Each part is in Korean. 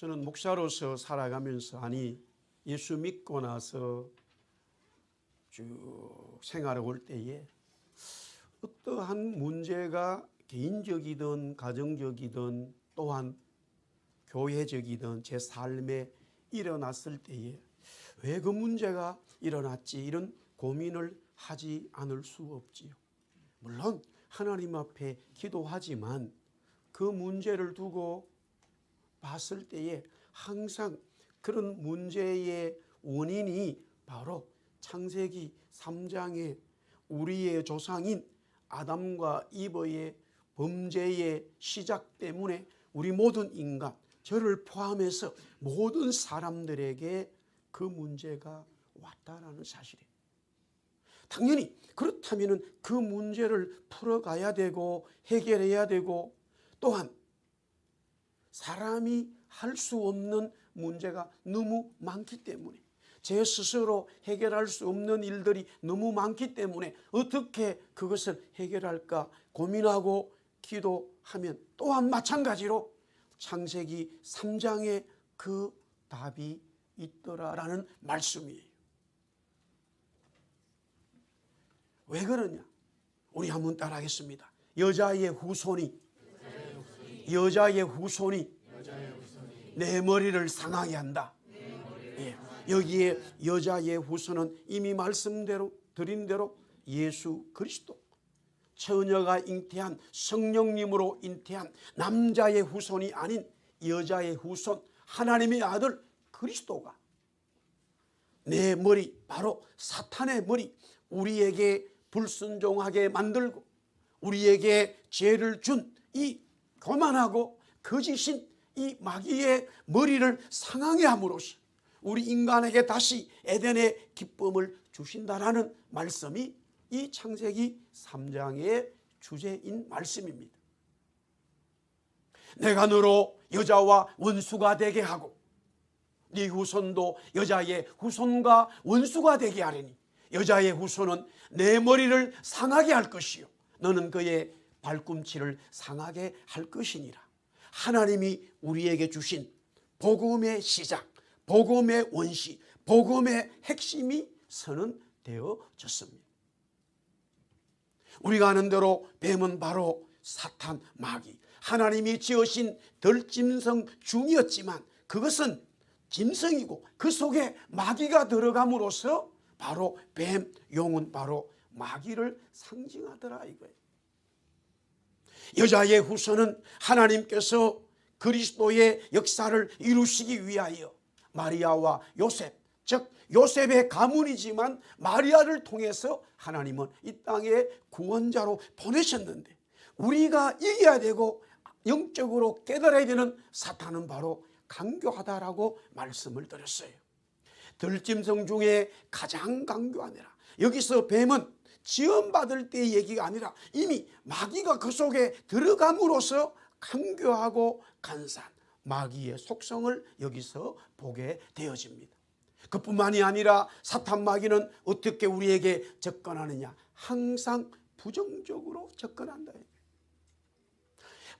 저는 목사로서 살아가면서 예수 믿고 나서 쭉 생활해 올 때에 어떠한 문제가 개인적이든 가정적이든 또한 교회적이든 제 삶에 일어났을 때에 왜 그 문제가 일어났지 이런 고민을 하지 않을 수 없지요. 물론 하나님 앞에 기도하지만 그 문제를 두고 봤을 때에 항상 그런 문제의 원인이 바로 창세기 3장에 우리의 조상인 아담과 이브의 범죄의 시작 때문에 우리 모든 인간, 저를 포함해서 모든 사람들에게 그 문제가 왔다라는 사실이에요. 당연히 그렇다면 그 문제를 풀어가야 되고 해결해야 되고 또한 사람이 할 수 없는 문제가 너무 많기 때문에 제 스스로 해결할 수 없는 일들이 너무 많기 때문에 어떻게 그것을 해결할까 고민하고 기도하면 또한 마찬가지로 창세기 3장에 그 답이 있더라라는 말씀이에요. 왜 그러냐? 우리 한번 따라하겠습니다. 여자의 후손이 내 머리를 상하게 한다. 예. 여기에 여자의 후손은 이미 말씀대로 드린 대로 예수 그리스도, 처녀가 잉태한 성령님으로 잉태한 남자의 후손이 아닌 여자의 후손 하나님의 아들 그리스도가 내 머리, 바로 사탄의 머리, 우리에게 불순종하게 만들고 우리에게 죄를 준 이 교만하고 거짓인 이 마귀의 머리를 상하게 함으로써 우리 인간에게 다시 에덴의 기쁨을 주신다라는 말씀이 이 창세기 3장의 주제인 말씀입니다. 내가 너로 여자와 원수가 되게 하고 네 후손도 여자의 후손과 원수가 되게 하리니 여자의 후손은 내 머리를 상하게 할 것이요 너는 그의 발꿈치를 상하게 할 것이니라. 하나님이 우리에게 주신 복음의 시작, 복음의 원시, 복음의 핵심이 선언되어졌습니다. 우리가 아는 대로 뱀은 바로 사탄, 마귀, 하나님이 지으신 덜짐승 중이었지만 그것은 짐승이고 그 속에 마귀가 들어감으로써 바로 뱀, 용은 바로 마귀를 상징하더라 이거예요. 여자의 후손은 하나님께서 그리스도의 역사를 이루시기 위하여 마리아와 요셉, 즉 요셉의 가문이지만 마리아를 통해서 하나님은 이 땅에 구원자로 보내셨는데 우리가 이겨야 되고 영적으로 깨달아야 되는 사탄은 바로 강교하다라고 말씀을 드렸어요. 들짐승 중에 가장 강교하니라. 여기서 뱀은 지원받을 때의 얘기가 아니라 이미 마귀가 그 속에 들어감으로써 강교하고 간사한 마귀의 속성을 여기서 보게 되어집니다. 그뿐만이 아니라 사탄 마귀는 어떻게 우리에게 접근하느냐? 항상 부정적으로 접근한다.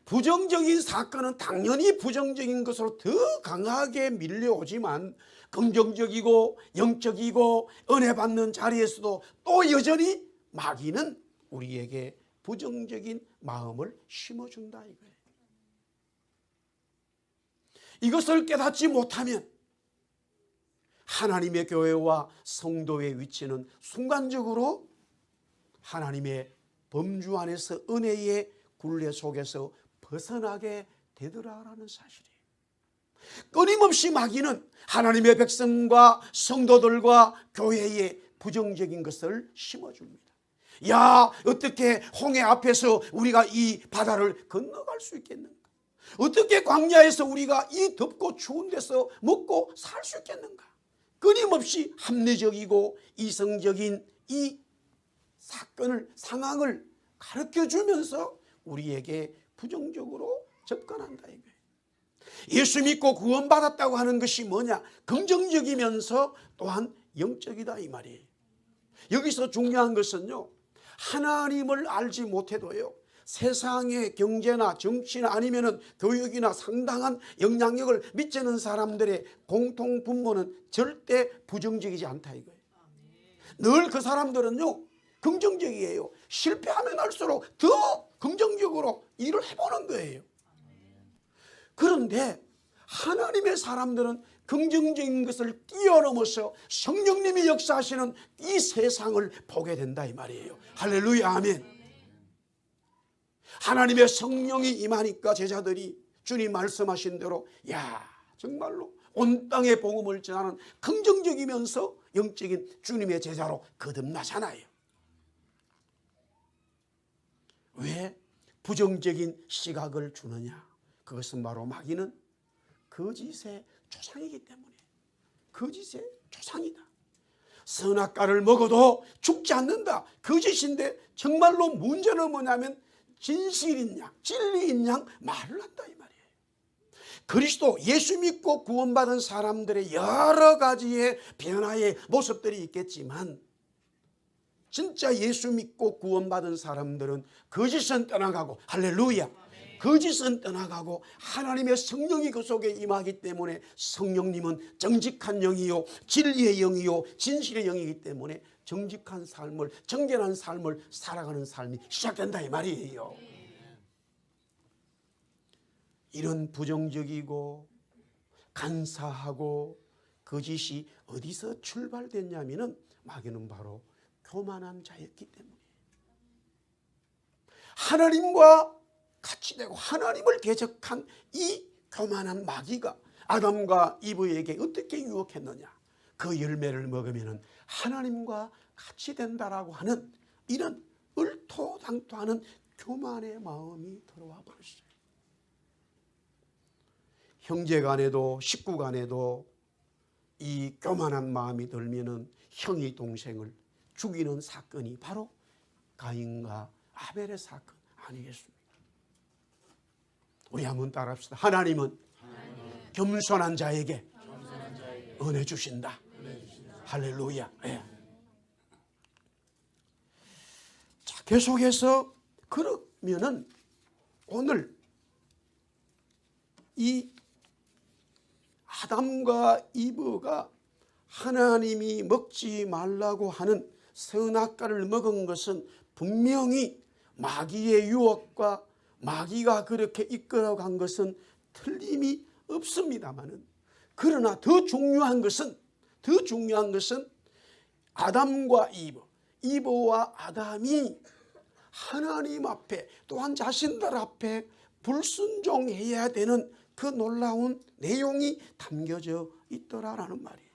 부정적인 사건은 당연히 부정적인 것으로 더 강하게 밀려오지만 긍정적이고 영적이고 은혜 받는 자리에서도 또 여전히 마귀는 우리에게 부정적인 마음을 심어준다 이거예요. 이것을 깨닫지 못하면 하나님의 교회와 성도의 위치는 순간적으로 하나님의 범주 안에서 은혜의 굴레 속에서 벗어나게 되더라라는 사실이에요. 끊임없이 마귀는 하나님의 백성과 성도들과 교회에 부정적인 것을 심어줍니다. 야, 어떻게 홍해 앞에서 우리가 이 바다를 건너갈 수 있겠는가? 어떻게 광야에서 우리가 이 덥고 추운 데서 먹고 살 수 있겠는가? 끊임없이 합리적이고 이성적인 이 사건을, 상황을 가르쳐주면서 우리에게 부정적으로 접근한다 이거예요. 예수 믿고 구원받았다고 하는 것이 뭐냐? 긍정적이면서 또한 영적이다 이 말이에요. 여기서 중요한 것은요, 하나님을 알지 못해도요, 세상의 경제나 정치나 아니면은 교육이나 상당한 영향력을 미치는 사람들의 공통 분모는 절대 부정적이지 않다 이거예요. 늘 그 사람들은요 긍정적이에요. 실패하면 할수록 더 긍정적으로 일을 해보는 거예요. 그런데 하나님의 사람들은 긍정적인 것을 뛰어넘어서 성령님이 역사하시는 이 세상을 보게 된다 이 말이에요. 할렐루야 아멘. 하나님의 성령이 임하니까 제자들이 주님 말씀하신 대로 야 정말로 온 땅에 복음을 전하는 긍정적이면서 영적인 주님의 제자로 거듭나잖아요. 왜 부정적인 시각을 주느냐? 그것은 바로 마귀는 거짓의 조상이기 때문에 거짓의 조상이다. 선악과를 먹어도 죽지 않는다. 거짓인데 정말로 문제는 뭐냐면 진실인 양, 진리인 양 말을 한다 이 말이에요. 그리스도 예수 믿고 구원받은 사람들의 여러 가지의 변화의 모습들이 있겠지만 진짜 예수 믿고 구원받은 사람들은 거짓은 떠나가고 할렐루야 거짓은 떠나가고 하나님의 성령이 그 속에 임하기 때문에 성령님은 정직한 영이요 진리의 영이요 진실의 영이기 때문에 정직한 삶을 정결한 삶을 살아가는 삶이 시작된다 이 말이에요. 이런 부정적이고 간사하고 거짓이 어디서 출발됐냐면은 마귀는 바로 교만한 자였기 때문에 하나님과 같이 되고 하나님을 대적한 이 교만한 마귀가 아담과 이브에게 어떻게 유혹했느냐? 그 열매를 먹으면 하나님과 같이 된다라고 하는 이런 얼토당토하는 교만의 마음이 들어와 버렸어요. 형제간에도 식구간에도 이 교만한 마음이 들면은 형이 동생을 죽이는 사건이 바로 가인과 아벨의 사건 아니겠습니까? 우리 한번 따라합시다. 하나님은 겸손한 자에게 은혜 주신다. 할렐루야. 네. 자, 계속해서 그러면은 오늘 이 아담과 이브가 하나님이 먹지 말라고 하는 선악과를 먹은 것은 분명히 마귀의 유혹과 마귀가 그렇게 이끌어간 것은 틀림이 없습니다만은 그러나 더 중요한 것은 아담과 이브와 아담이 하나님 앞에 또한 자신들 앞에 불순종해야 되는 그 놀라운 내용이 담겨져 있더라라는 말이에요.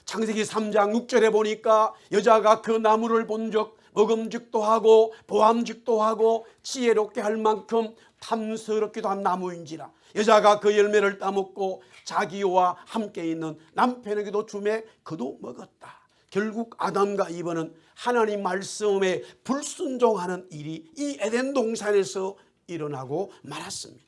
창세기 3장 6절에 보니까 여자가 그 나무를 본 적 먹음직도 하고 보암직도 하고 지혜롭게 할 만큼 탐스럽기도 한 나무인지라 여자가 그 열매를 따먹고 자기와 함께 있는 남편에게도 주매 그도 먹었다. 결국 아담과 이브는 하나님 말씀에 불순종하는 일이 이 에덴 동산에서 일어나고 말았습니다.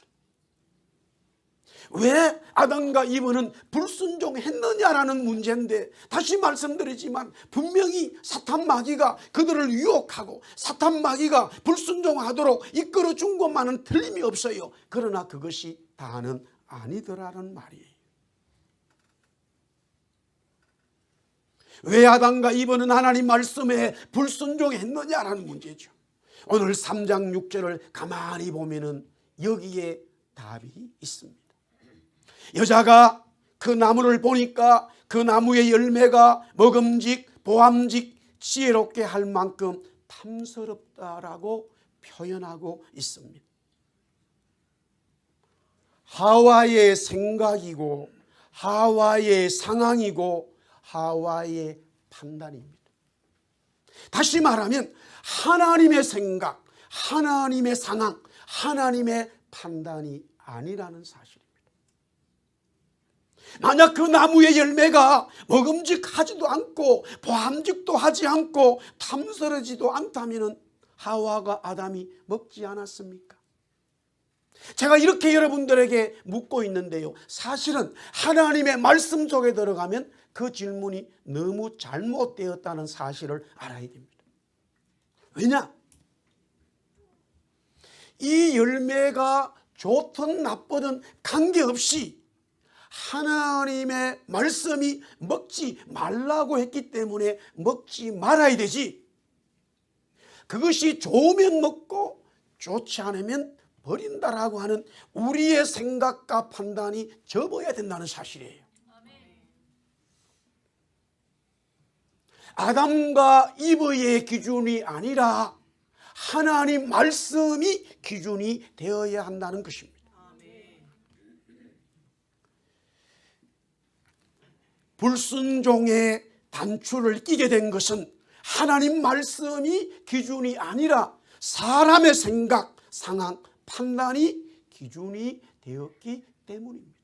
왜 아담과 이브는 불순종했느냐라는 문제인데 다시 말씀드리지만 분명히 사탄 마귀가 그들을 유혹하고 사탄 마귀가 불순종하도록 이끌어준 것만은 틀림이 없어요. 그러나 그것이 다는 아니더라는 말이에요. 왜 아담과 이브는 하나님 말씀에 불순종했느냐라는 문제죠. 오늘 3장 6절을 가만히 보면은 여기에 답이 있습니다. 여자가 그 나무를 보니까 그 나무의 열매가 먹음직, 보암직, 지혜롭게 할 만큼 탐스럽다라고 표현하고 있습니다. 하와의 생각이고 하와의 상황이고 하와의 판단입니다. 다시 말하면 하나님의 생각, 하나님의 상황, 하나님의 판단이 아니라는 사실입니다. 만약 그 나무의 열매가 먹음직하지도 않고 보암직도 하지 않고 탐스러지도 않다면 하와가 아담이 먹지 않았습니까? 제가 이렇게 여러분들에게 묻고 있는데요, 사실은 하나님의 말씀 속에 들어가면 그 질문이 너무 잘못되었다는 사실을 알아야 됩니다. 왜냐? 이 열매가 좋든 나쁘든 관계없이 하나님의 말씀이 먹지 말라고 했기 때문에 먹지 말아야 되지, 그것이 좋으면 먹고 좋지 않으면 버린다라고 하는 우리의 생각과 판단이 접어야 된다는 사실이에요. 아담과 이브의 기준이 아니라 하나님 말씀이 기준이 되어야 한다는 것입니다. 불순종의 단추를 끼게 된 것은 하나님 말씀이 기준이 아니라 사람의 생각, 상황, 판단이 기준이 되었기 때문입니다.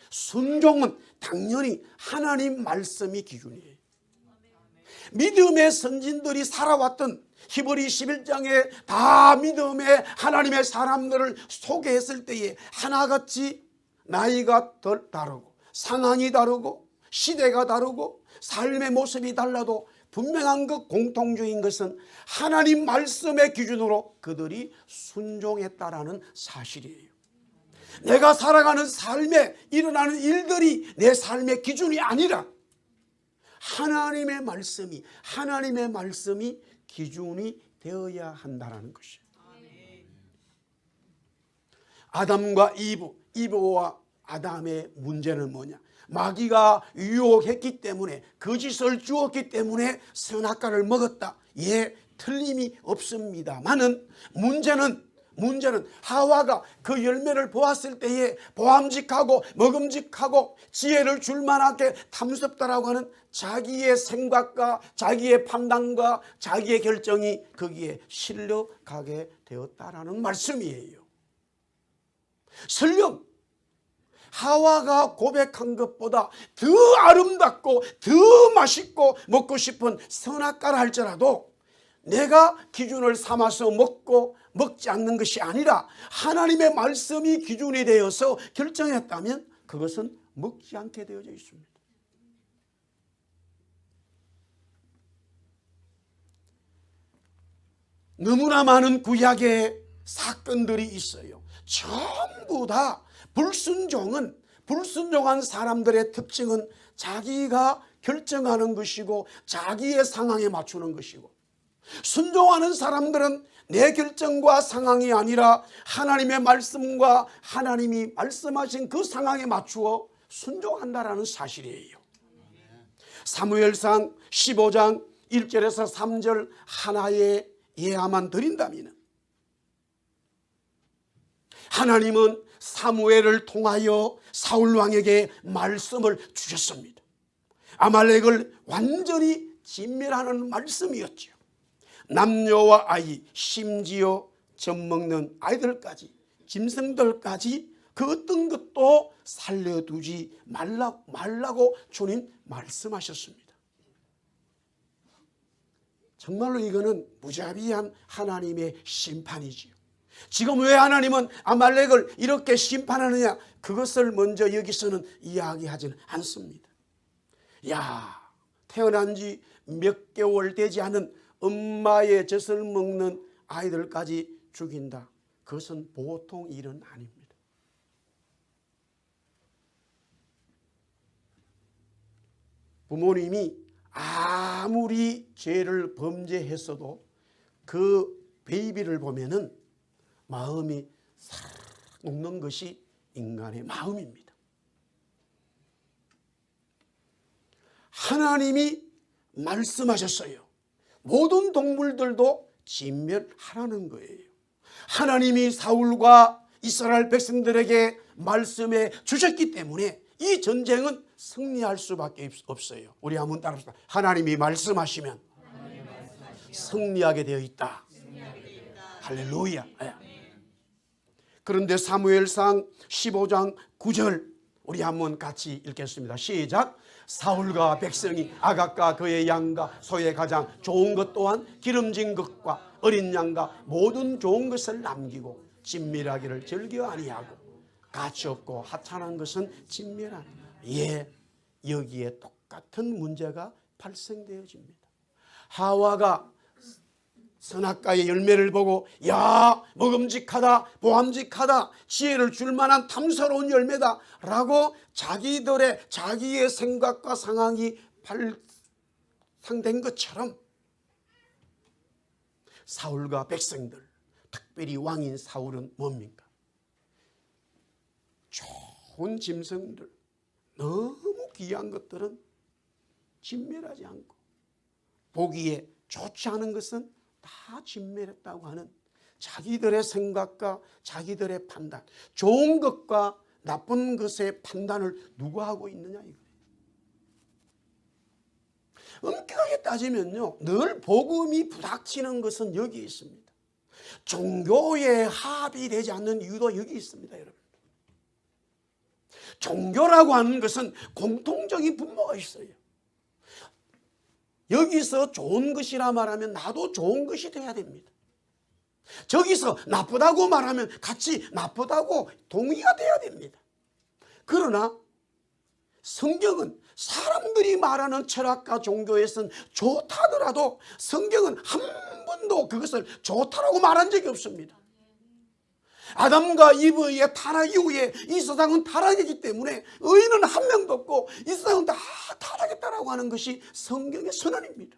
순종은 당연히 하나님 말씀이 기준이에요. 믿음의 선진들이 살아왔던 히브리 11장에 다 믿음의 하나님의 사람들을 소개했을 때에 하나같이 나이가 다르고 상황이 다르고 시대가 다르고 삶의 모습이 달라도 분명한 것, 공통적인 것은 하나님 말씀의 기준으로 그들이 순종했다라는 사실이에요. 내가 살아가는 삶에 일어나는 일들이 내 삶의 기준이 아니라 하나님의 말씀이 기준이 되어야 한다는 것이에요. 아담과 이브와 아담의 문제는 뭐냐? 마귀가 유혹했기 때문에, 거짓을 주었기 때문에 선악과를 먹었다. 예, 틀림이 없습니다만은 문제는 하와가 그 열매를 보았을 때에 보암직하고 먹음직하고 지혜를 줄만하게 탐스럽다라고 하는 자기의 생각과 자기의 판단과 자기의 결정이 거기에 실려가게 되었다라는 말씀이에요. 설령 하와가 고백한 것보다 더 아름답고 더 맛있고 먹고 싶은 선악과를 할지라도 내가 기준을 삼아서 먹고 먹지 않는 것이 아니라 하나님의 말씀이 기준이 되어서 결정했다면 그것은 먹지 않게 되어져 있습니다. 너무나 많은 구약의 사건들이 있어요. 전부 다 불순종한 사람들의 특징은 자기가 결정하는 것이고 자기의 상황에 맞추는 것이고, 순종하는 사람들은 내 결정과 상황이 아니라 하나님의 말씀과 하나님이 말씀하신 그 상황에 맞추어 순종한다라는 사실이에요. 사무엘상 15장 1절에서 3절 하나의 예화만 드린다면, 하나님은 사무엘을 통하여 사울왕에게 말씀을 주셨습니다. 아말렉을 완전히 진멸하는 말씀이었죠. 남녀와 아이, 심지어 젖먹는 아이들까지, 짐승들까지 그 어떤 것도 살려두지 말라고 주님 말씀하셨습니다. 정말로 이거는 무자비한 하나님의 심판이지요. 지금 왜 하나님은 아말렉을 이렇게 심판하느냐, 그것을 먼저 여기서는 이야기하지는 않습니다. 태어난 지 몇 개월 되지 않은 엄마의 젖을 먹는 아이들까지 죽인다. 그것은 보통 일은 아닙니다. 부모님이 아무리 죄를 범죄했어도 그 베이비를 보면은 마음이 싹 녹는 것이 인간의 마음입니다. 하나님이 말씀하셨어요. 모든 동물들도 진멸하라는 거예요. 하나님이 사울과 이스라엘 백성들에게 말씀해 주셨기 때문에 이 전쟁은 승리할 수밖에 없어요. 우리 한번 따라합시다. 하나님이 말씀하시면 승리하게 되어 있다. 할렐루야. 그런데 사무엘상 15장 9절 우리 한번 같이 읽겠습니다. 시작. 사울과 백성이 아각과 그의 양과 소의 가장 좋은 것 또한 기름진 것과 어린 양과 모든 좋은 것을 남기고 진멸하기를 즐겨 아니하고 가치 없고 하찮은 것은 진멸하니. 여기에 똑같은 문제가 발생되어집니다. 하와가 선악과의 열매를 보고 야 먹음직하다 보암직하다 지혜를 줄 만한 탐스러운 열매다 라고 자기의 생각과 상황이 발상된 것처럼 사울과 백성들, 특별히 왕인 사울은 뭡니까? 좋은 짐승들, 너무 귀한 것들은 진멸하지 않고 보기에 좋지 않은 것은 다 진멸했다고 하는 자기들의 생각과 자기들의 판단, 좋은 것과 나쁜 것의 판단을 누가 하고 있느냐 이거예요. 엄격하게 따지면요, 늘 복음이 부닥치는 것은 여기 있습니다. 종교에 합이 되지 않는 이유도 여기 있습니다, 여러분. 종교라고 하는 것은 공통적인 분모가 있어요. 여기서 좋은 것이라 말하면 나도 좋은 것이 돼야 됩니다. 저기서 나쁘다고 말하면 같이 나쁘다고 동의가 돼야 됩니다. 그러나 성경은 사람들이 말하는 철학과 종교에서는 좋다더라도 성경은 한 번도 그것을 좋다라고 말한 적이 없습니다. 아담과 이브의 타락 이후에 이 세상은 타락이기 때문에 의인은 한 명도 없고 이 세상은 다 타락했다라고 하는 것이 성경의 선언입니다.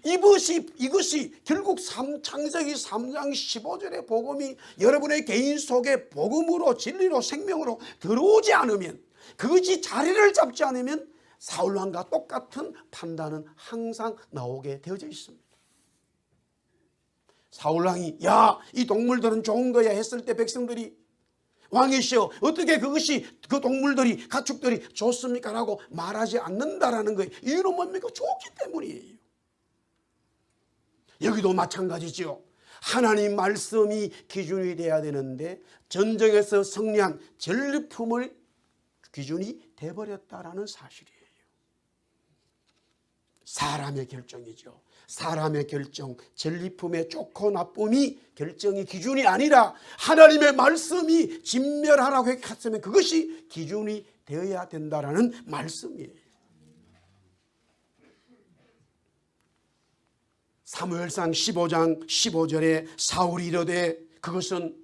이것이 결국 창세기 3장 15절의 복음이 여러분의 개인 속에 복음으로 진리로 생명으로 들어오지 않으면, 그것이 자리를 잡지 않으면 사울왕과 똑같은 판단은 항상 나오게 되어져 있습니다. 사울왕이 야, 이 동물들은 좋은 거야 했을 때 백성들이 왕이시여 어떻게 그것이 그 동물들이 가축들이 좋습니까? 라고 말하지 않는다라는 거예요. 이유는 뭡니까? 좋기 때문이에요. 여기도 마찬가지죠. 하나님 말씀이 기준이 돼야 되는데 전쟁에서 승리한 전리품을 기준이 돼버렸다라는 사실이에요. 사람의 결정이죠. 사람의 결정, 전리품의 좋고 나쁨이 결정이 기준이 아니라 하나님의 말씀이 진멸하라고 했으면 그것이 기준이 되어야 된다라는 말씀이에요. 사무엘상 15장 15절에 사울이 이르되 그것은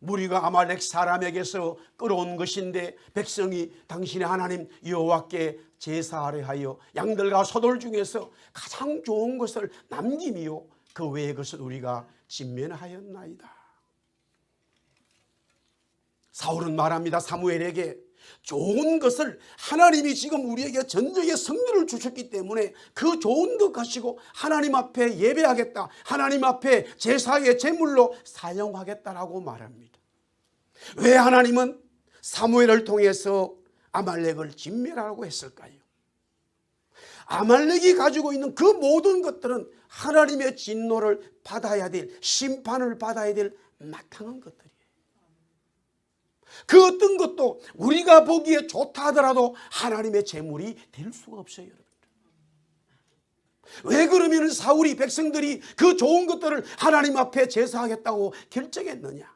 무리가 아말렉 사람에게서 끌어온 것인데 백성이 당신의 하나님 여호와께 제사하려 하여 양들과 소들 중에서 가장 좋은 것을 남김이요 그 외의 것을 우리가 진멸하였나이다. 사울은 말합니다. 사무엘에게 좋은 것을 하나님이 지금 우리에게 전쟁의 승리를 주셨기 때문에 그 좋은 것 가지고 하나님 앞에 예배하겠다, 하나님 앞에 제사의 제물로 사용하겠다라고 말합니다. 왜 하나님은 사무엘을 통해서 아말렉을 진멸하라고 했을까요? 아말렉이 가지고 있는 그 모든 것들은 하나님의 진노를 받아야 될, 심판을 받아야 될 마땅한 것들이에요. 그 어떤 것도 우리가 보기에 좋다 하더라도 하나님의 제물이 될 수가 없어요, 여러분. 왜 그러면 사울이 백성들이 그 좋은 것들을 하나님 앞에 제사하겠다고 결정했느냐?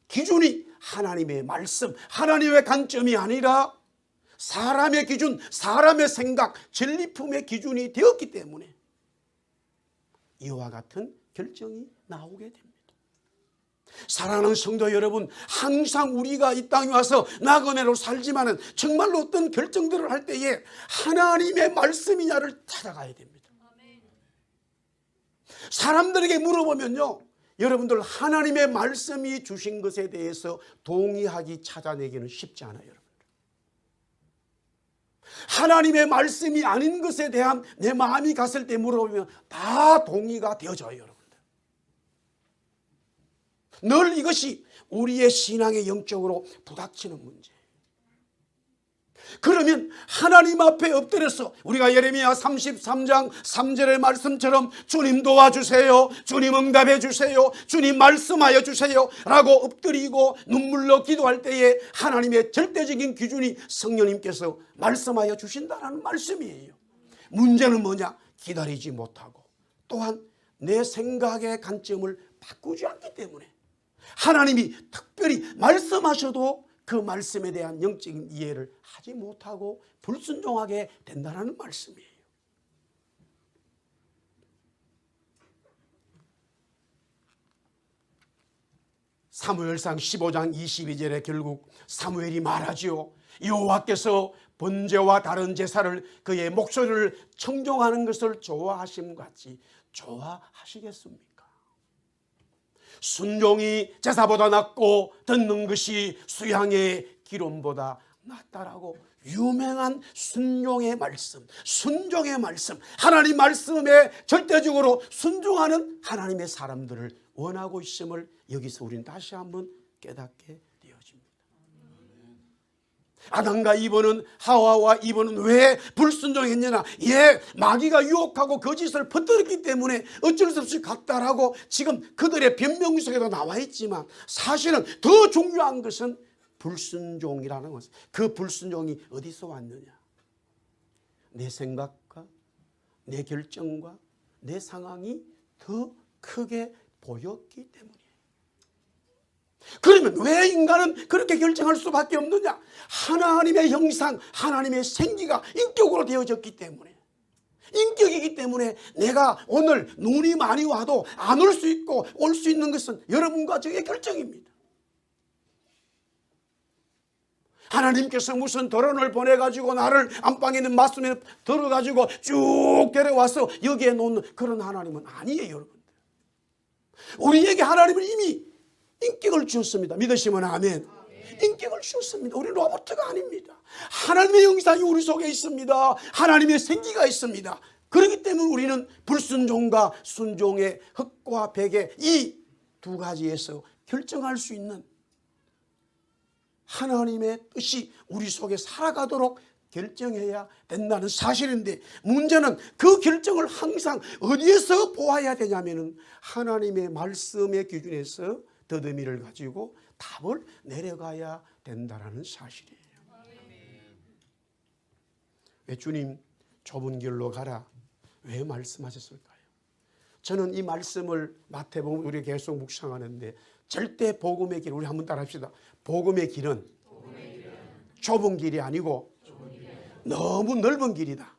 기준이 하나님의 말씀, 하나님의 관점이 아니라 사람의 기준, 사람의 생각, 전리품의 기준이 되었기 때문에 이와 같은 결정이 나오게 됩니다. 사랑하는 성도 여러분, 항상 우리가 이 땅에 와서 나그네로 살지만은 정말로 어떤 결정들을 할 때에 하나님의 말씀이냐를 찾아가야 됩니다. 사람들에게 물어보면요, 여러분들 하나님의 말씀이 주신 것에 대해서 동의하기 찾아내기는 쉽지 않아요. 여러분. 하나님의 말씀이 아닌 것에 대한 내 마음이 갔을 때 물어보면 다 동의가 되어져요, 여러분들. 늘 이것이 우리의 신앙의 영적으로 부닥치는 문제예요. 그러면 하나님 앞에 엎드려서 우리가 예레미야 33장 3절의 말씀처럼 주님 도와주세요, 주님 응답해 주세요, 주님 말씀하여 주세요 라고 엎드리고 눈물로 기도할 때에 하나님의 절대적인 기준이 성령님께서 말씀하여 주신다는 말씀이에요. 문제는 뭐냐? 기다리지 못하고 또한 내 생각의 관점을 바꾸지 않기 때문에 하나님이 특별히 말씀하셔도 그 말씀에 대한 영적인 이해를 하지 못하고 불순종하게 된다는 말씀이에요. 사무엘상 15장 22절에 결국 사무엘이 말하지요. 여호와께서 번제와 다른 제사를 그의 목소리를 청종하는 것을 좋아하심 같이 좋아하시겠습니까? 순종이 제사보다 낫고 듣는 것이 수양의 기름보다 낫다라고 유명한 순종의 말씀, 순종의 말씀, 하나님 말씀에 절대적으로 순종하는 하나님의 사람들을 원하고 있음을 여기서 우리는 다시 한번 깨닫게 되어집니다. 아담과 이브는, 하와와 이브는 왜 불순종했느냐? 마귀가 유혹하고 거짓을 퍼뜨렸기 때문에 어쩔 수 없이 갔다라고 지금 그들의 변명 속에도 나와 있지만, 사실은 더 중요한 것은 불순종이라는 것은, 그 불순종이 어디서 왔느냐? 내 생각과 내 결정과 내 상황이 더 크게 보였기 때문이에요. 그러면 왜 인간은 그렇게 결정할 수밖에 없느냐? 하나님의 형상, 하나님의 생기가 인격으로 되어졌기 때문에, 인격이기 때문에 내가 오늘 눈이 많이 와도 안 올 수 있고 올 수 있는 것은 여러분과 저의 결정입니다. 하나님께서 무슨 드론을 보내가지고 나를 안방에 있는 맞춤에 들어가지고 쭉 데려와서 여기에 놓는 그런 하나님은 아니에요, 여러분들. 우리에게 하나님은 이미 인격을 주었습니다. 믿으시면 아멘. 인격을 주었습니다. 우리 로봇가 아닙니다. 하나님의 형상이 우리 속에 있습니다. 하나님의 생기가 있습니다. 그렇기 때문에 우리는 불순종과 순종의 흑과 백의 이 두 가지에서 결정할 수 있는 하나님의 뜻이 우리 속에 살아가도록 결정해야 된다는 사실인데, 문제는 그 결정을 항상 어디에서 보아야 되냐면은 하나님의 말씀의 기준에서 더듬이를 가지고 답을 내려가야 된다는 사실이에요. 왜 주님 좁은 길로 가라 왜 말씀하셨을까요? 저는 이 말씀을 마태복음 우리 계속 묵상하는데, 절대 복음의 길, 우리 한번 따라합시다. 복음의 길은 좁은 길이 아니고 너무 넓은 길이다.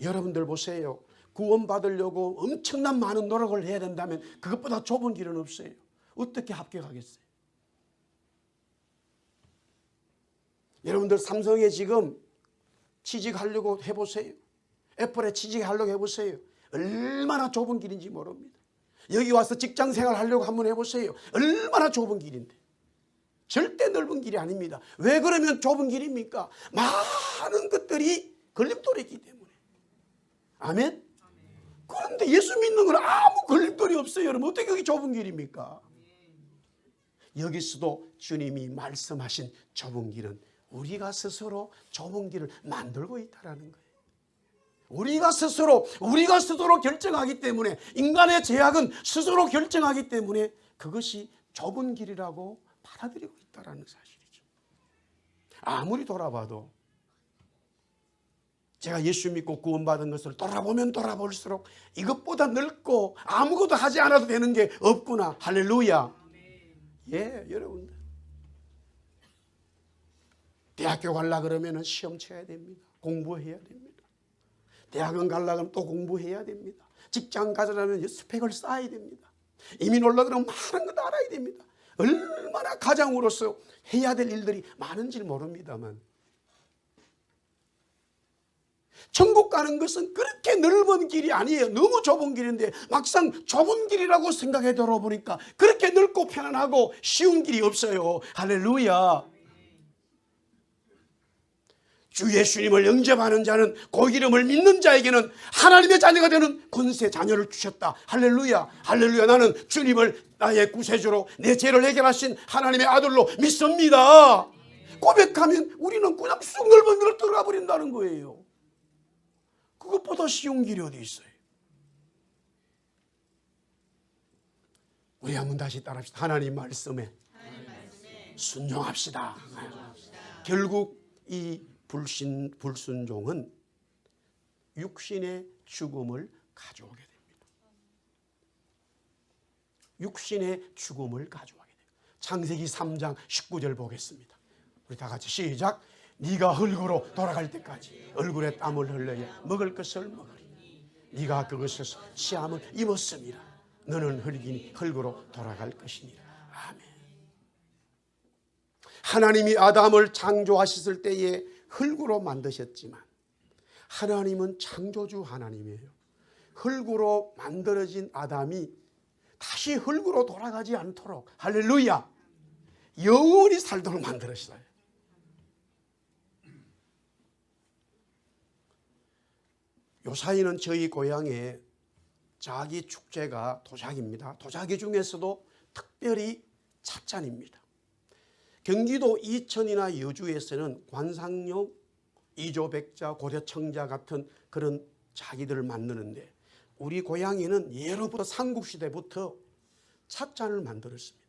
여러분들 보세요. 구원받으려고 엄청난 많은 노력을 해야 된다면 그것보다 좁은 길은 없어요. 어떻게 합격하겠어요? 여러분들 삼성에 지금 취직하려고 해보세요. 애플에 취직하려고 해보세요. 얼마나 좁은 길인지 모릅니다. 여기 와서 직장생활 하려고 한번 해보세요. 얼마나 좁은 길인데. 절대 넓은 길이 아닙니다. 왜 그러면 좁은 길입니까? 많은 것들이 걸림돌이기 때문에. 아멘? 그런데 예수 믿는 건 아무 걸림돌이 없어요. 여러분 어떻게 그게 좁은 길입니까? 여기서도 주님이 말씀하신 좁은 길은 우리가 스스로 좁은 길을 만들고 있다는 거예요. 우리가 스스로 결정하기 때문에, 인간의 제약은 스스로 결정하기 때문에 그것이 좁은 길이라고 받아들이고 있다는 사실이죠. 아무리 돌아봐도, 제가 예수 믿고 구원받은 것을 돌아보면 돌아볼수록 이것보다 넓고 아무것도 하지 않아도 되는 게 없구나. 할렐루야. 예, 여러분들. 대학교 가려고 그러면 시험 쳐야 됩니다. 공부해야 됩니다. 대학원 가려고 하면 또 공부해야 됩니다. 직장 가려면 스펙을 쌓아야 됩니다. 이민 올라가면 많은 것 알아야 됩니다. 얼마나 가장으로서 해야 될 일들이 많은지 모릅니다만, 천국 가는 것은 그렇게 넓은 길이 아니에요. 너무 좁은 길인데 막상 좁은 길이라고 생각해 들어보니까 그렇게 넓고 편안하고 쉬운 길이 없어요. 할렐루야. 주 예수님을 영접하는 자는, 그 이름을 믿는 자에게는 하나님의 자녀가 되는 권세, 자녀를 주셨다. 할렐루야. 할렐루야. 나는 주님을 나의 구세주로 내 죄를 해결하신 하나님의 아들로 믿습니다. 고백하면 우리는 그냥 쑥 넓은 길을 들어가 버린다는 거예요. 그것보다 쉬운 길이 어디 있어요? 우리 한번 다시 따라합시다. 하나님 말씀에 순종합시다. 결국 이 불순종은 육신의 죽음을 가져오게 됩니다. 육신의 죽음을 가져오게 됩니다. 창세기 3장 19절 보겠습니다. 우리 다 같이 시작. 네가 흙으로 돌아갈 때까지 얼굴에 땀을 흘려야 먹을 것을 먹으리니 네가 그것에서 씨암을 입었음이라. 너는 흙으로 돌아갈 것이니라. 아멘. 하나님이 아담을 창조하셨을 때에 흙으로 만드셨지만 하나님은 창조주 하나님이에요. 흙으로 만들어진 아담이 다시 흙으로 돌아가지 않도록, 할렐루야, 영원히 살도록 만들었어요. 요사이는 저희 고향에 자기 축제가 도자기입니다. 도자기 중에서도 특별히 찻잔입니다. 경기도 이천이나 여주에서는 관상용, 이조백자, 고려청자 같은 그런 자기들을 만드는데 우리 고향에는 예로부터 삼국시대부터 찻잔을 만들었습니다.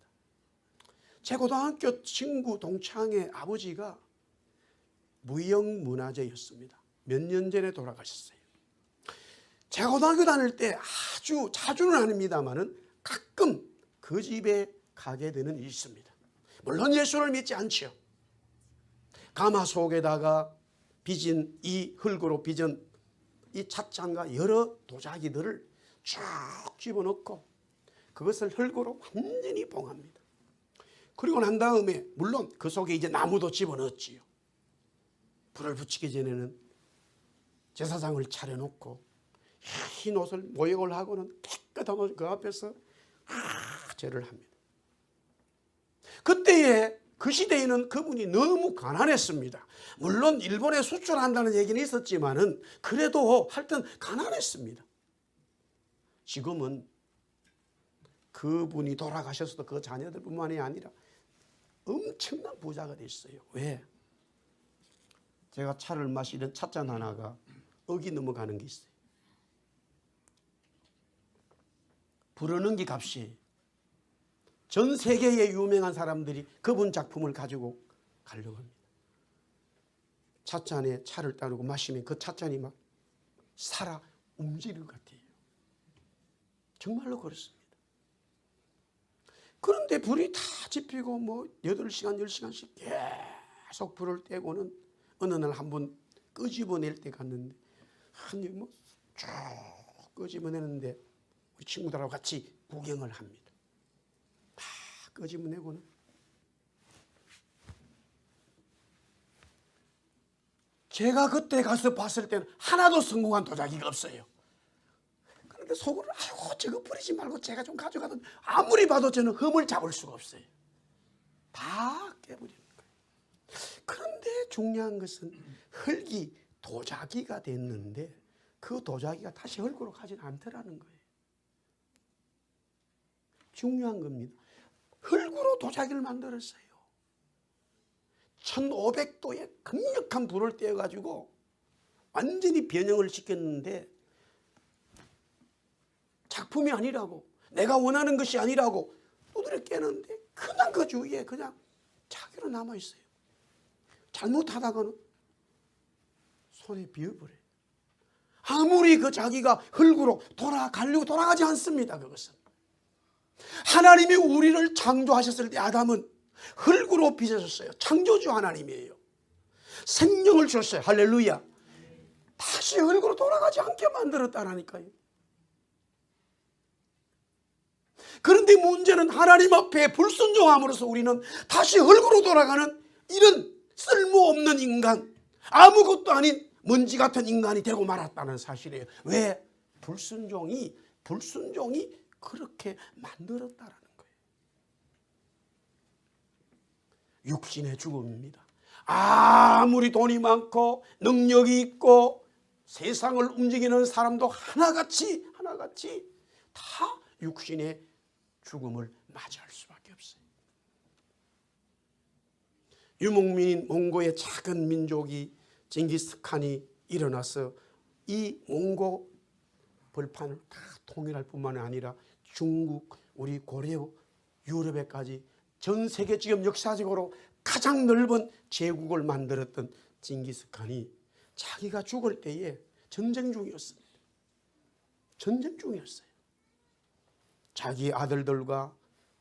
제 고등학교 친구 동창의 아버지가 무형문화재였습니다. 몇 년 전에 돌아가셨어요. 제가 고등학교 다닐 때 아주 자주는 아닙니다만은 가끔 그 집에 가게 되는 일이 있습니다. 물론 예수를 믿지 않죠. 가마속에다가 빚은 이 흙으로 빚은 이 찻잔과 여러 도자기들을 쭉 집어넣고 그것을 흙으로 완전히 봉합니다. 그리고 난 다음에 물론 그 속에 이제 나무도 집어넣었지요. 불을 붙이기 전에는 제사장을 차려놓고 흰 옷을 모욕을 하고는 깨끗한 옷을 그 앞에서 절을 합니다. 그때에 그 시대에는 그분이 너무 가난했습니다. 물론 일본에 수출한다는 얘기는 있었지만은 그래도 하여튼 가난했습니다. 지금은 그분이 돌아가셨어도 그 자녀들뿐만이 아니라 엄청난 부자가 됐어요. 왜? 제가 차를 마시는 찻잔 하나가 억이 넘어가는 게 있어요. 불어넘기 값이 전 세계의 유명한 사람들이 그분 작품을 가지고 가려고 합니다. 찻잔에 차를 따르고 마시면 그 찻잔이 막 살아 움직일 것 같아요. 정말로 그렇습니다. 그런데 불이 다 지피고 뭐 8시간, 10시간씩 계속 불을 떼고는 어느 날 한번 끄집어낼 때 갔는데 뭐 쭉 끄집어내는데 우리 친구들하고 같이 구경을 합니다. 다 끄집어내고는 제가 그때 가서 봤을 때는 하나도 성공한 도자기가 없어요. 그런데 속으로 아이고 저거 버리지 말고 제가 좀 가져가던 아무리 봐도 저는 흠을 잡을 수가 없어요. 다 깨버리는 거예요. 그런데 중요한 것은 흙이 도자기가 됐는데 그 도자기가 다시 흙으로 가지는 않더라는 거예요. 중요한 겁니다. 흙으로 도자기를 만들었어요. 1500도의 강력한 불을 떼어가지고 완전히 변형을 시켰는데 작품이 아니라고, 내가 원하는 것이 아니라고 두드려 깨는데 그냥 그 주위에 그냥 자기로 남아있어요. 잘못하다가는 손에 비어버려요. 아무리 그 자기가 흙으로 돌아가려고 돌아가지 않습니다. 그것은 하나님이 우리를 창조하셨을 때 아담은 흙으로 빚으셨어요. 창조주 하나님이에요. 생명을 줬어요. 할렐루야. 다시 흙으로 돌아가지 않게 만들었다라니까요. 그런데 문제는 하나님 앞에 불순종함으로써 우리는 다시 흙으로 돌아가는 이런 쓸모없는 인간, 아무것도 아닌 먼지 같은 인간이 되고 말았다는 사실이에요. 왜? 불순종이 그렇게 만들었다라는 거예요. 육신의 죽음입니다. 아무리 돈이 많고 능력이 있고 세상을 움직이는 사람도 하나같이 다 육신의 죽음을 맞이할 수밖에 없어요. 유목민인 몽고의 작은 민족이 징기스칸이 일어나서 이 몽고 벌판을 다 통일할 뿐만 아니라 중국, 우리 고려, 유럽에까지 전 세계 지금 역사적으로 가장 넓은 제국을 만들었던 징기스칸이 자기가 죽을 때에 전쟁 중이었습니다. 전쟁 중이었어요. 자기 아들들과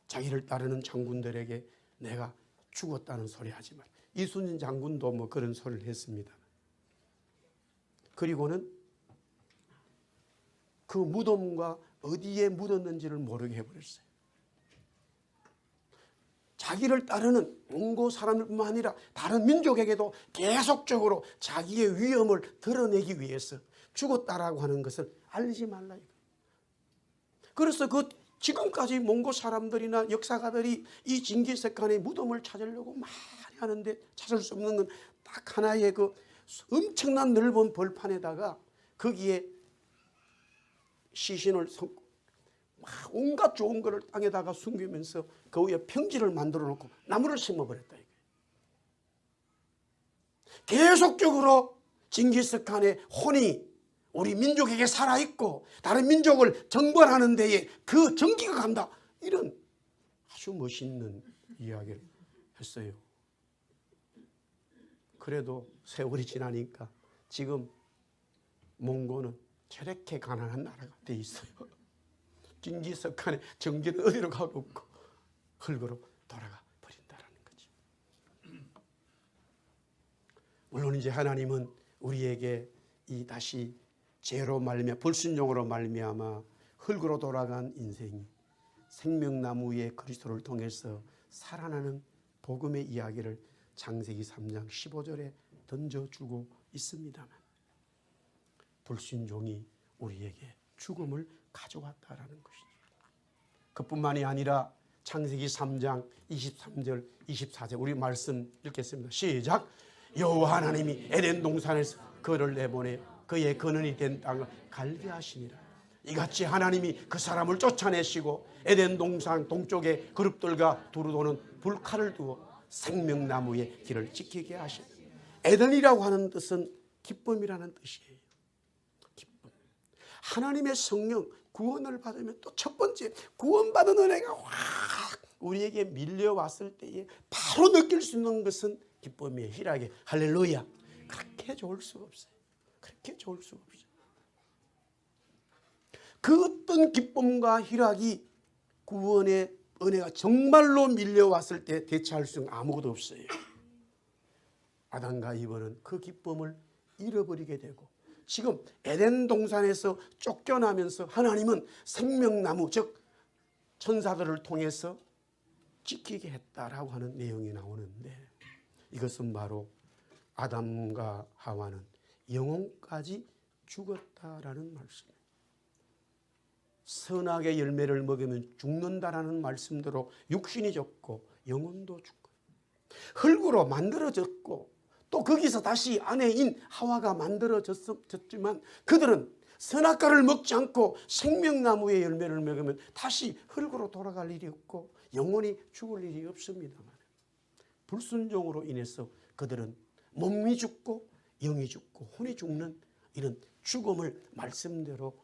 자기를 따르는 장군들에게 내가 죽었다는 소리 하지 마라. 이순신 장군도 뭐 그런 소리를 했습니다. 그리고는 그 무덤과 어디에 묻었는지를 모르게 해버렸어요. 자기를 따르는 몽고 사람뿐만 아니라 다른 민족에게도 계속적으로 자기의 위엄을 드러내기 위해서 죽었다라고 하는 것을 알리지 말라. 그래서 지금까지 몽고 사람들이나 역사가들이 이 징기스칸의 무덤을 찾으려고 많이 하는데 찾을 수 없는 건 딱 하나의 그 엄청난 넓은 벌판에다가 거기에 시신을 섞고 온갖 좋은 거를 땅에다가 숨기면서 그 위에 평지를 만들어 놓고 나무를 심어버렸다. 계속적으로 징기스칸의 혼이 우리 민족에게 살아있고 다른 민족을 정벌하는 데에 그 전기가 간다. 이런 아주 멋있는 이야기를 했어요. 그래도 세월이 지나니까 지금 몽고는 저렇게 가난한 나라가 돼 있어요. 징기스칸의 정기는 어디로 가고 없고 흙으로 돌아가 버린다라는 거죠. 물론 이제 하나님은 우리에게 이 다시 죄로 말미암아 불순종으로 말미암아 흙으로 돌아간 인생이 생명나무의 그리스도를 통해서 살아나는 복음의 이야기를 창세기 3장 15절에 던져주고 있습니다만 불순종이 우리에게 죽음을 가져왔다라는 것이죠. 그뿐만이 아니라 창세기 3장 23절 24절 우리 말씀 읽겠습니다. 시작. 여호와 하나님이 에덴 동산에서 그를 내보내 그의 근원이 된 땅을 갈게 하시니라. 이같이 하나님이 그 사람을 쫓아내시고 에덴 동산 동쪽에 그룹들과 두루 도는 불칼을 두어 생명나무의 길을 지키게 하시니. 에덴이라고 하는 뜻은 기쁨이라는 뜻이에요. 기쁨. 하나님의 성령 구원을 받으면 또 첫 번째 구원받은 은혜가 확 우리에게 밀려왔을 때에 바로 느낄 수 있는 것은 기쁨이에요. 희락에 할렐루야. 그렇게 좋을 수가 없어요. 그렇게 좋을 수가 없어요. 그 어떤 기쁨과 희락이 구원의 은혜가 정말로 밀려왔을 때 대체할 수 있는 아무것도 없어요. 아담과 이브는 그 기쁨을 잃어버리게 되고 지금 에덴 동산에서 쫓겨나면서 하나님은 생명나무 즉 천사들을 통해서 지키게 했다라고 하는 내용이 나오는데 이것은 바로 아담과 하와는 영혼까지 죽었다라는 말씀이에요. 선악의 열매를 먹으면 죽는다라는 말씀대로 육신이 죽고 영혼도 죽고 흙으로 만들어졌고 또 거기서 다시 아내인 하와가 만들어졌지만 그들은 선악과를 먹지 않고 생명나무의 열매를 먹으면 다시 흙으로 돌아갈 일이 없고 영혼이 죽을 일이 없습니다만 불순종으로 인해서 그들은 몸이 죽고 영이 죽고 혼이 죽는 이런 죽음을 말씀대로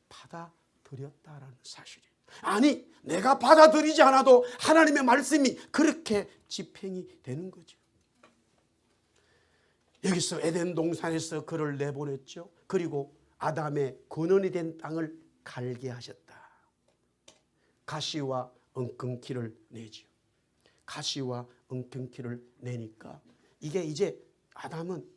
받아들였다라는 사실이에요. 아니 내가 받아들이지 않아도 하나님의 말씀이 그렇게 집행이 되는 거죠. 여기서 에덴 동산에서 그를 내보냈죠. 그리고 아담의 근원이 된 땅을 갈게 하셨다. 가시와 엉겅퀴를 내죠. 가시와 엉겅퀴를 내니까 이게 이제 아담은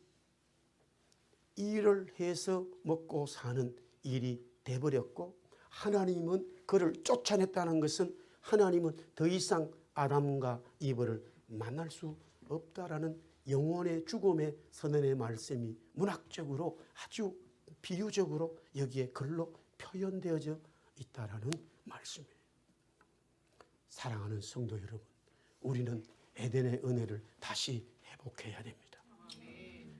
일을 해서 먹고 사는 일이 돼버렸고 하나님은 그를 쫓아냈다는 것은 하나님은 더 이상 아담과 이브를 만날 수 없다라는 영혼의 죽음의 선언의 말씀이 문학적으로 아주 비유적으로 여기에 글로 표현되어져 있다라는 말씀이에요. 사랑하는 성도 여러분, 우리는 에덴의 은혜를 다시 회복해야 됩니다.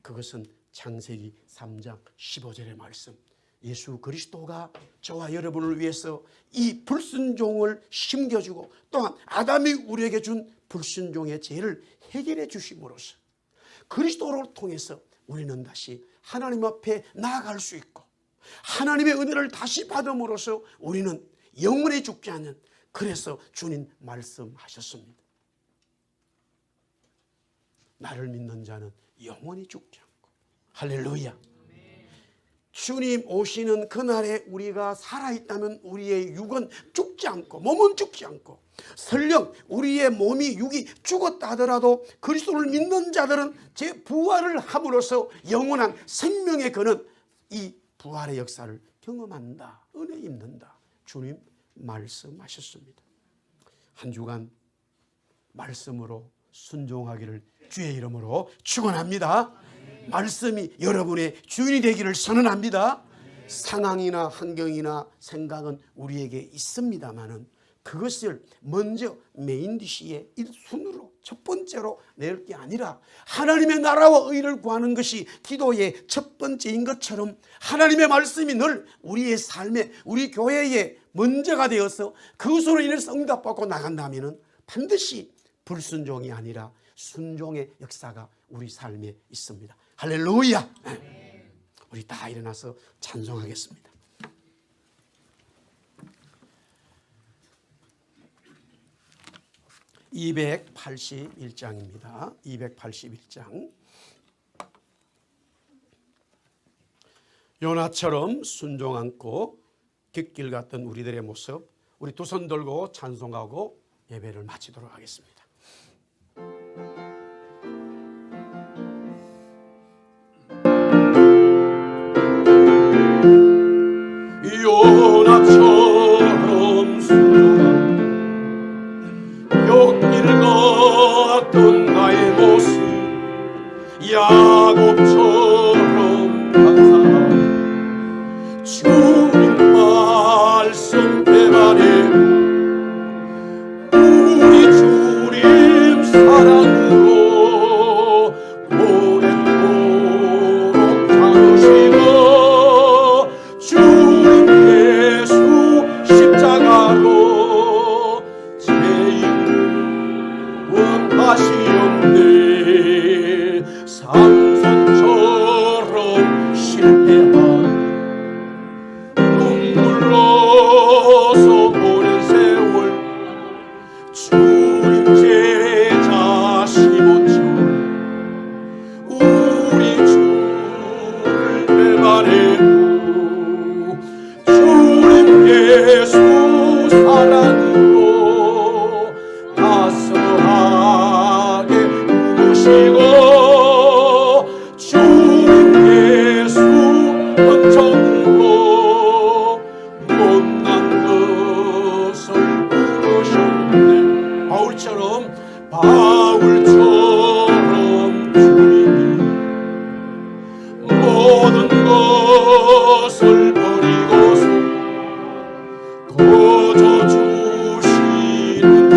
그것은 창세기 3장 15절의 말씀. 예수 그리스도가 저와 여러분을 위해서 이 불순종을 심겨주고 또한 아담이 우리에게 준 불순종의 죄를 해결해 주심으로써 그리스도를 통해서 우리는 다시 하나님 앞에 나아갈 수 있고 하나님의 은혜를 다시 받음으로써 우리는 영원히 죽지 않는 그래서 주님 말씀하셨습니다. 나를 믿는 자는 영원히 죽지 않고 할렐루야. 주님 오시는 그날에 우리가 살아있다면 우리의 육은 죽지 않고 몸은 죽지 않고 설령 우리의 몸이 육이 죽었다 하더라도 그리스도를 믿는 자들은 부활을 함으로써 영원한 생명의 그는 이 부활의 역사를 경험한다. 은혜 입는다. 주님 말씀하셨습니다. 한 주간 말씀으로 순종하기를 주의 이름으로 축원합니다. 말씀이 여러분의 주인이 되기를 선언합니다. 상황이나 환경이나 생각은 우리에게 있습니다만은 그것을 먼저 메인 디시의 1순위로 첫 번째로 낼 게 아니라 하나님의 나라와 의를 구하는 것이 기도의 첫 번째인 것처럼 하나님의 말씀이 늘 우리의 삶에 우리 교회에 먼저가 되어서 그것으로 인해서 응답받고 나간다면 반드시 불순종이 아니라 순종의 역사가 우리 삶에 있습니다. 할렐루야. 우리 다 일어나서 찬송하겠습니다. (281장입니다) 281장. 요나처럼 순종 않고 깃길 갔던 우리들의 모습, 우리 두 손 들고 찬송하고 예배를 마치도록 하겠습니다. 요나처럼 순종한 깃길 걷던 나의 모습, 야곱처럼 감사한 주님 말씀 배반해 우리 주님 사랑으로 오랫도록 다루시고 주님 예수 십자가로 죄인 원하시옵네. 삼손처럼 실패한 눈물로서 오랜 세월 주님 제자 시몬처럼 우리 주를 배반해도 주님 예수 사랑으로 따스하게 부으시고 주님 예수 은총으로 못난 것을 부르셨네. 바울처럼 주님이 모든 것을 버리고서 거저 주시는 주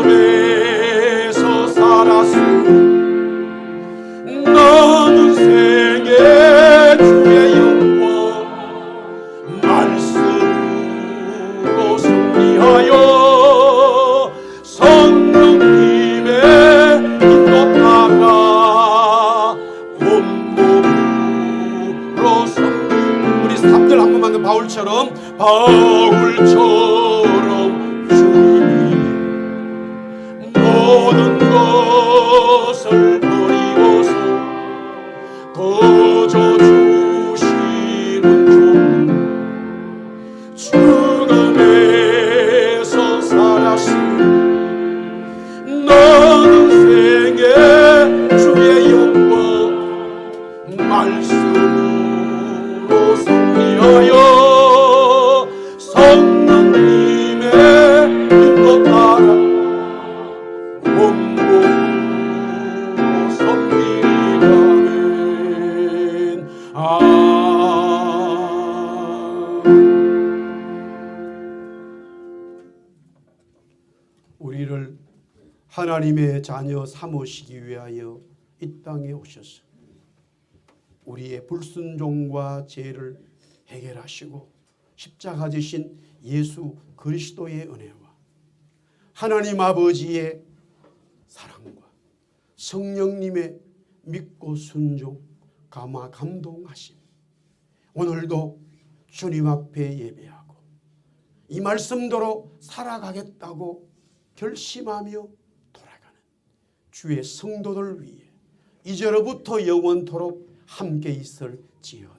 죽음에서 살았으니 나는 생애 주의 영광 말씀으로 승리하여 성령님의 인도 따라 온몸으로 승리. 우리 사람들 한 번만 더 바울처럼 주님이 모든 것을 버리고서 거저 주시는 주 죽음에서 살았으니 나는 생애 주의 영광 말씀으로 승리하여 성령님의 인도 따라 온몸으로 섬기라면 우리를 하나님의 자녀 삼으시기 위하여 이 땅에 오셔서 우리의 불순종과 죄를 해결하시고 십자가 지신 예수 그리스도의 은혜와 하나님 아버지의 사랑과 성령님의 믿고 순종 감화 감동하심, 오늘도 주님 앞에 예배하고 이 말씀대로 살아가겠다고 결심하며 돌아가는 주의 성도들 위해 이제로부터 영원토록 함께 있을지어다.